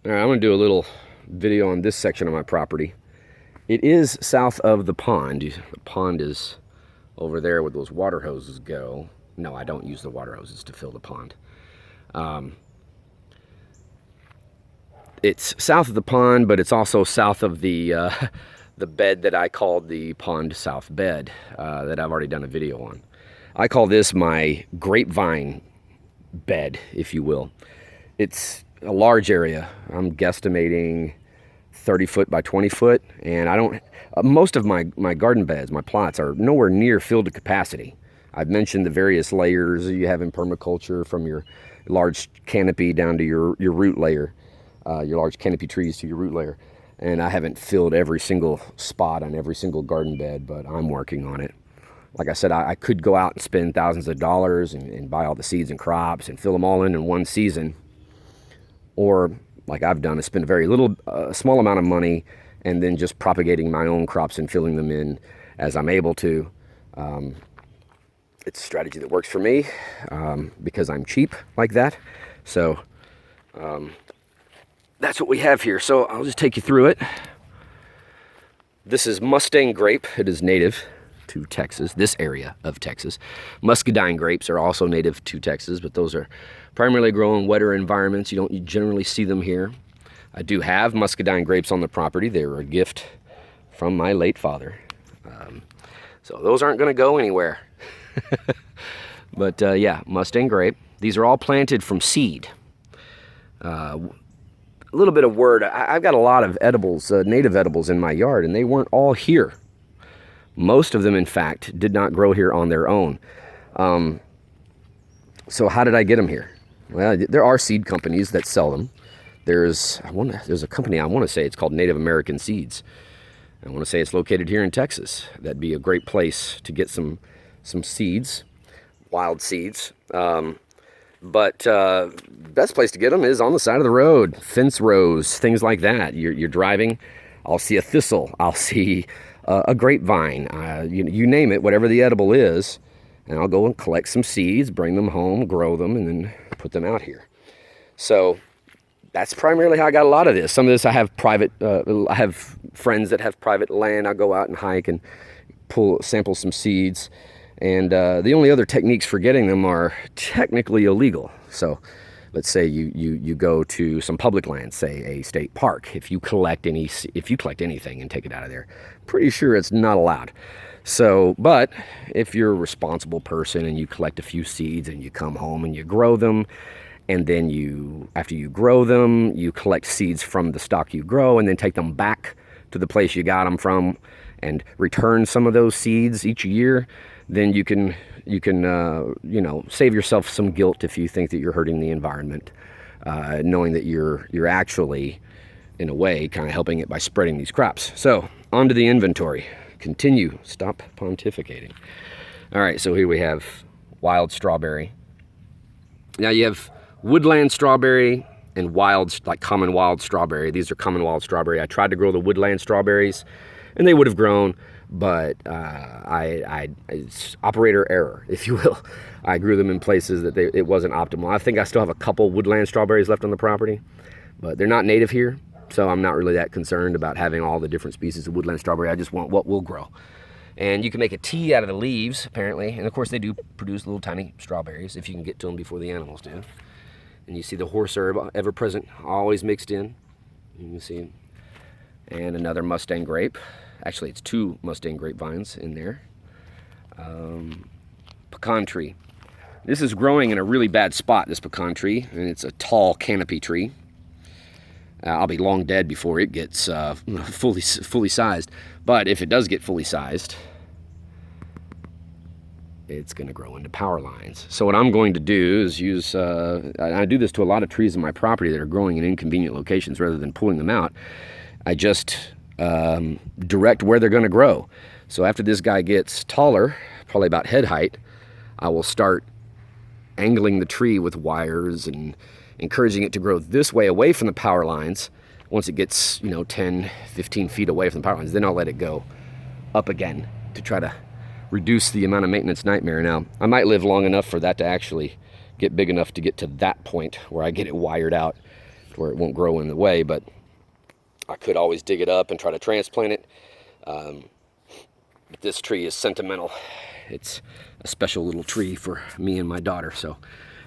All right, I'm going to do a little video on this section of my property. It is south of the pond. The pond is over there where those water hoses go. No, I don't use the water hoses to fill the pond. It's south of the pond, but it's also south of the bed that I called the Pond South Bed that I've already done a video on. I call this my grapevine bed, if you will. It's a large area. I'm guesstimating 30 foot by 20 foot, and I don't. Most of my garden beds, my plots, are nowhere near filled to capacity. I've mentioned the various layers you have in permaculture, from your large canopy down to your root layer, your large canopy trees to your root layer. And I haven't filled every single spot on every single garden bed, but I'm working on it. Like I said, I could go out and spend thousands of dollars and buy all the seeds and crops and fill them all in one season. Or, like I've done, is spend a very small amount of money and then just propagating my own crops and filling them in as I'm able to. It's a strategy that works for me because I'm cheap like that. So that's what we have here. So I'll just take you through it. This is Mustang Grape. It is native to Texas, this area of Texas. Muscadine grapes are also native to Texas, but those are primarily grown in wetter environments. You don't generally see them here. I do have muscadine grapes on the property. They were a gift from my late father. So those aren't going to go anywhere. But yeah, Mustang grape. These are all planted from seed. A little bit of word. I've got a lot of edibles, native edibles in my yard, and they weren't all here. Most of them, in fact, did not grow here on their own. So how did I get them here? Well, there are seed companies that sell them. There's a company, I want to say it's called Native American Seeds. I want to say it's located here in Texas. That'd be a great place to get some seeds, wild seeds. But best place to get them is on the side of the road, fence rows, things like that. You're driving, I'll see a thistle, I'll see a grapevine, you name it, whatever the edible is, and I'll go and collect some seeds, bring them home, grow them, and then put them out here. So that's primarily how I got a lot of this. Some of this I have private, I have friends that have private land. I'll go out and hike and sample some seeds. And the only other techniques for getting them are technically illegal. So let's say you go to some public land, say a state park. If you collect anything and take it out of there, pretty sure it's not allowed. So, but if you're a responsible person and you collect a few seeds and you come home and you grow them, and then after you grow them, you collect seeds from the stock you grow and then take them back to the place you got them from and return some of those seeds each year, then you can save yourself some guilt if you think that you're hurting the environment, knowing that you're actually, in a way, kind of helping it by spreading these crops. So on to the inventory. Continue. Stop pontificating. All right, so here we have wild strawberry. Now you have woodland strawberry and common wild strawberry. These are common wild strawberry. I tried to grow the woodland strawberries, and they would have grown, but it's operator error, if you will. I grew them in places that it wasn't optimal. I think I still have a couple woodland strawberries left on the property, but they're not native here, so I'm not really that concerned about having all the different species of woodland strawberry. I just want what will grow. And you can make a tea out of the leaves, apparently, and of course they do produce little tiny strawberries if you can get to them before the animals do. And you see the horse herb, ever present, always mixed in. You can see, and another Mustang grape. Actually, it's two Mustang grapevines in there. Pecan tree. This is growing in a really bad spot, this pecan tree, and it's a tall canopy tree. I'll be long dead before it gets fully sized. But if it does get fully sized, it's going to grow into power lines. So what I'm going to do is use, I do this to a lot of trees in my property that are growing in inconvenient locations. Rather than pulling them out, I just direct where they're going to grow. So after this guy gets taller, probably about head height, I will start angling the tree with wires and encouraging it to grow this way away from the power lines. Once it gets 10, 15 feet away from the power lines, then I'll let it go up again to try to reduce the amount of maintenance nightmare. Now, I might live long enough for that to actually get big enough to get to that point where I get it wired out where it won't grow in the way, but I could always dig it up and try to transplant it. But this tree is sentimental. It's a special little tree for me and my daughter, so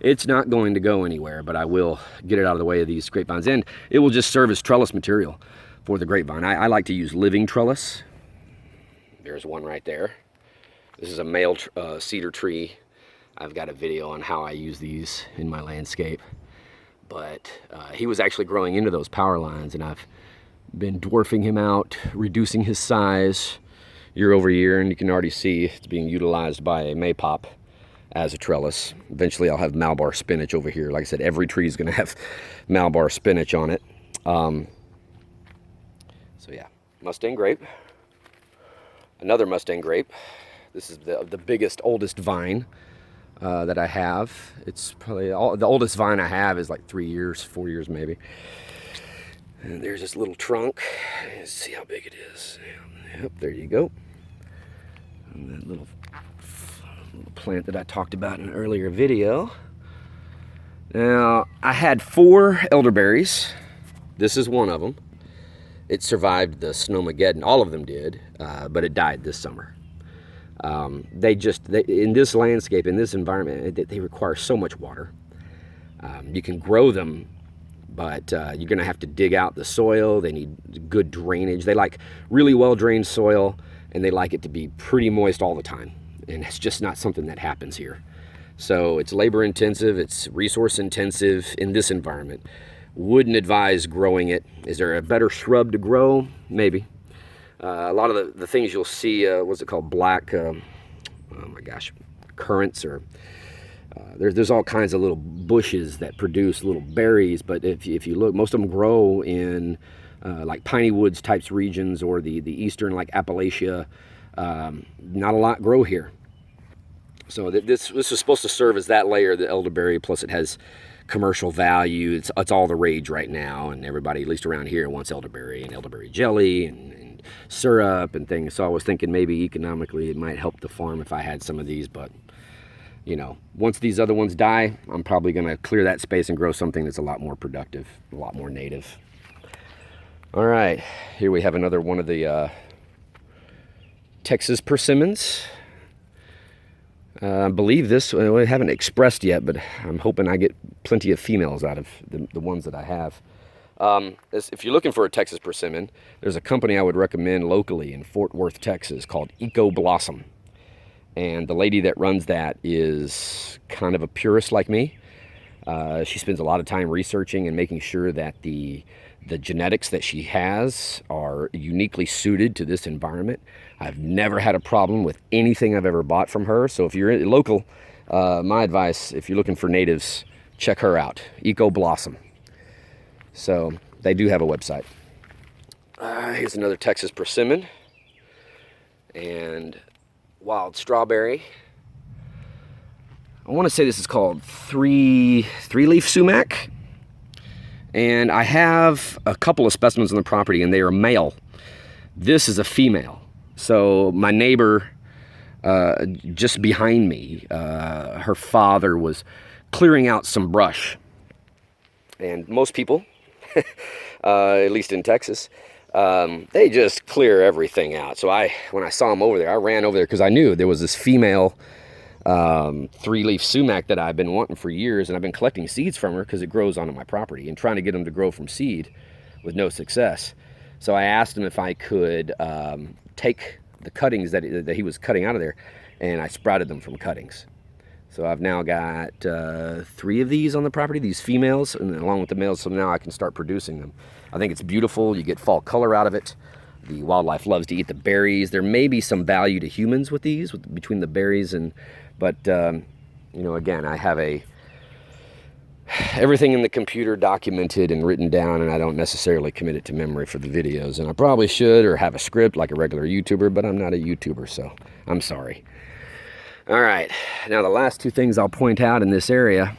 it's not going to go anywhere, but I will get it out of the way of these grapevines, and it will just serve as trellis material for the grapevine. I like to use living trellis. There's one right there. This is a male cedar tree. I've got a video on how I use these in my landscape, but he was actually growing into those power lines, and I've been dwarfing him out, reducing his size year over year, and you can already see it's being utilized by a maypop as a trellis. Eventually I'll have Malabar spinach over here. Like I said, every tree is going to have Malabar spinach on it. So yeah, Mustang grape. Another Mustang grape. This is the biggest, oldest vine that I have. It's probably the oldest vine I have is like 3 years, 4 years maybe. And there's this little trunk. Let's see how big it is. Yep, there you go. And that little plant that I talked about in an earlier video. Now, I had 4 elderberries. This is one of them. It survived the snowmageddon. All of them did, but it died this summer. In this landscape, in this environment, they require so much water. You can grow them, but you're going to have to dig out the soil. They need good drainage. They like really well-drained soil, and they like it to be pretty moist all the time. And it's just not something that happens here. So it's labor intensive, it's resource intensive in this environment. Wouldn't advise growing it. Is there a better shrub to grow? Maybe. A lot of the things you'll see, what's it called, black, oh my gosh, currants, or there's all kinds of little bushes that produce little berries, but if you look, most of them grow in like piney woods types regions, or the eastern, like Appalachia. Not a lot grow here. So this is supposed to serve as that layer, the elderberry, plus it has commercial value. It's all the rage right now, and everybody, at least around here, wants elderberry and elderberry jelly and syrup and things. So I was thinking maybe economically it might help the farm if I had some of these, but you know, once these other ones die, I'm probably going to clear that space and grow something that's a lot more productive, a lot more native. All right, here we have another one of the Texas Persimmons. I believe this, we haven't expressed yet, but I'm hoping I get plenty of females out of the ones that I have. If you're looking for a Texas Persimmon, there's a company I would recommend locally in Fort Worth, Texas, called Eco Blossom. And the lady that runs that is kind of a purist like me. She spends a lot of time researching and making sure that the genetics that she has are uniquely suited to this environment. I've never had a problem with anything I've ever bought from her. So if you're local, my advice, if you're looking for natives, check her out, Eco Blossom. So they do have a website. Here's another Texas Persimmon and wild strawberry. I want to say this is called three-leaf sumac. And I have a couple of specimens on the property, and they are male. This is a female. So my neighbor just behind me, her father was clearing out some brush. And most people, at least in Texas, they just clear everything out. So when I saw him over there, I ran over there because I knew there was this female three-leaf sumac that I've been wanting for years, and I've been collecting seeds from her because it grows onto my property, and trying to get them to grow from seed with no success. So I asked him if I could take the cuttings that he was cutting out of there, and I sprouted them from cuttings. So I've now got 3 of these on the property, these females, and along with the males, so now I can start producing them. I think it's beautiful. You get fall color out of it. The wildlife loves to eat the berries. There may be some value to humans with these, between the berries but you know, again, I have everything in the computer documented and written down, and I don't necessarily commit it to memory for the videos. And I probably should, or have a script like a regular YouTuber, but I'm not a YouTuber, so I'm sorry. All right, now the last 2 things I'll point out in this area,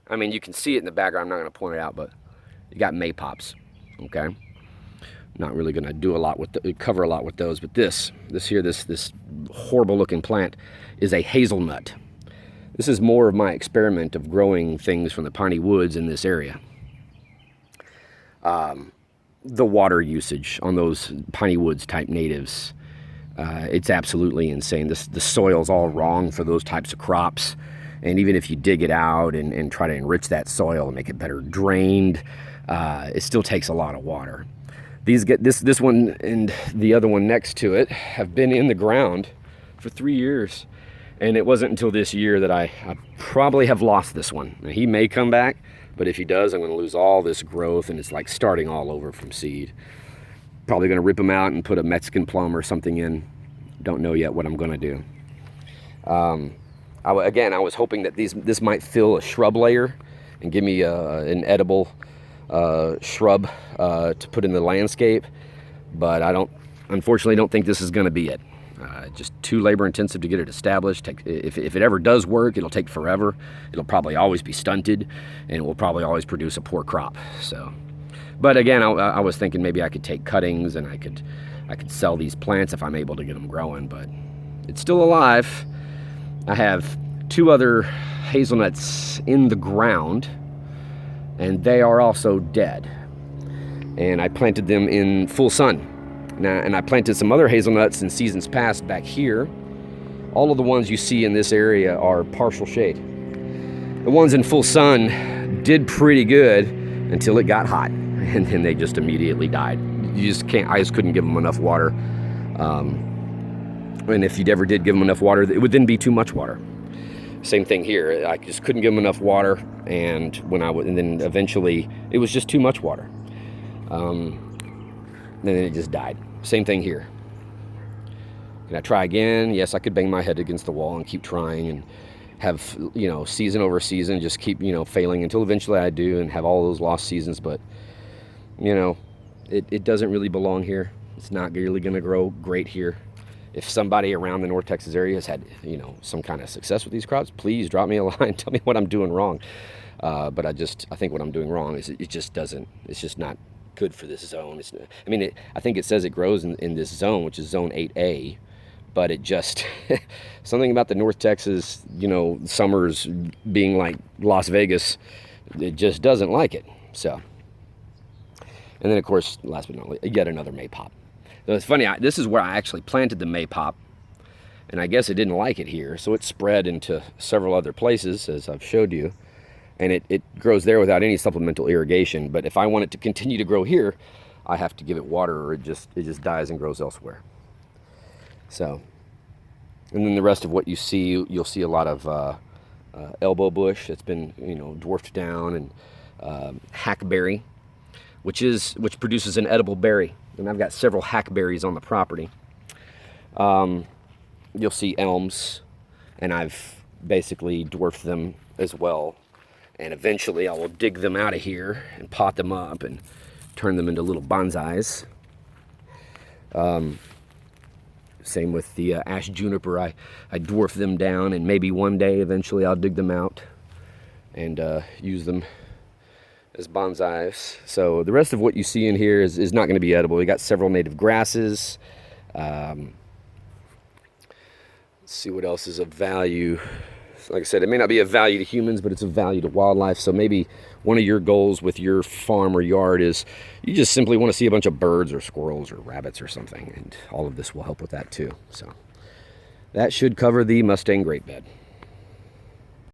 I mean, you can see it in the background. I'm not going to point it out, but you got maypops, okay? Not really going to do a lot with cover a lot with those, but this horrible looking plant is a hazelnut. This is more of my experiment of growing things from the piney woods in this area. the water usage on those piney woods type natives, it's absolutely insane. The soil's all wrong for those types of crops. And even if you dig it out and try to enrich that soil and make it better drained, it still takes a lot of water. This one and the other one next to it have been in the ground for 3 years. And it wasn't until this year that I probably have lost this one. Now, he may come back, but if he does, I'm going to lose all this growth, and it's like starting all over from seed. Probably going to rip them out and put a Mexican plum or something in. Don't know yet what I'm going to do. I was hoping that this might fill a shrub layer and give me an edible shrub to put in the landscape, but unfortunately don't think this is going to be it. Just too labor intensive to get it established. If it ever does work, it'll take forever. It'll probably always be stunted, and it will probably always produce a poor crop. So, but again, I was thinking maybe I could take cuttings and I could sell these plants if I'm able to get them growing. But it's still alive. I have 2 other hazelnuts in the ground, and they are also dead. And I planted them in full sun. Now, and I planted some other hazelnuts in seasons past back here. All of the ones you see in this area are partial shade. The ones in full sun did pretty good until it got hot, and then they just immediately died. I just couldn't give them enough water. And if you ever did give them enough water, it would then be too much water. Same thing here. I just couldn't give them enough water, and then eventually it was just too much water. And then it just died. Same thing here. Can I try again? Yes, I could bang my head against the wall and keep trying and have, season over season, just keep, failing until eventually I do and have all those lost seasons. But, it doesn't really belong here. It's not really going to grow great here. If somebody around the North Texas area has had, some kind of success with these crops, please drop me a line. Tell me what I'm doing wrong. But I think what I'm doing wrong is it's just not good for this zone. I think it says it grows in this zone, which is zone 8A, but it just, something about the North Texas, summers being like Las Vegas, it just doesn't like it. So, and then of course, last but not least, yet another maypop. So it's funny, this is where I actually planted the maypop, and I guess it didn't like it here, so it spread into several other places, as I've showed you. And it grows there without any supplemental irrigation. But if I want it to continue to grow here, I have to give it water, or it just dies and grows elsewhere. So, and then the rest of what you see, you'll see a lot of elbow bush that's been dwarfed down, and hackberry, which produces an edible berry. And I've got several hackberries on the property. You'll see elms, and I've basically dwarfed them as well. And eventually I will dig them out of here and pot them up and turn them into little bonsais. Same with the ash juniper. I dwarf them down, and maybe one day eventually I'll dig them out and use them as bonsais. So the rest of what you see in here is not going to be edible. We got several native grasses. Let's see what else is of value. Like I said, it may not be of value to humans, but it's of value to wildlife. So maybe one of your goals with your farm or yard is you just simply want to see a bunch of birds or squirrels or rabbits or something, and all of this will help with that too. So that should cover the Mustang Grape Bed.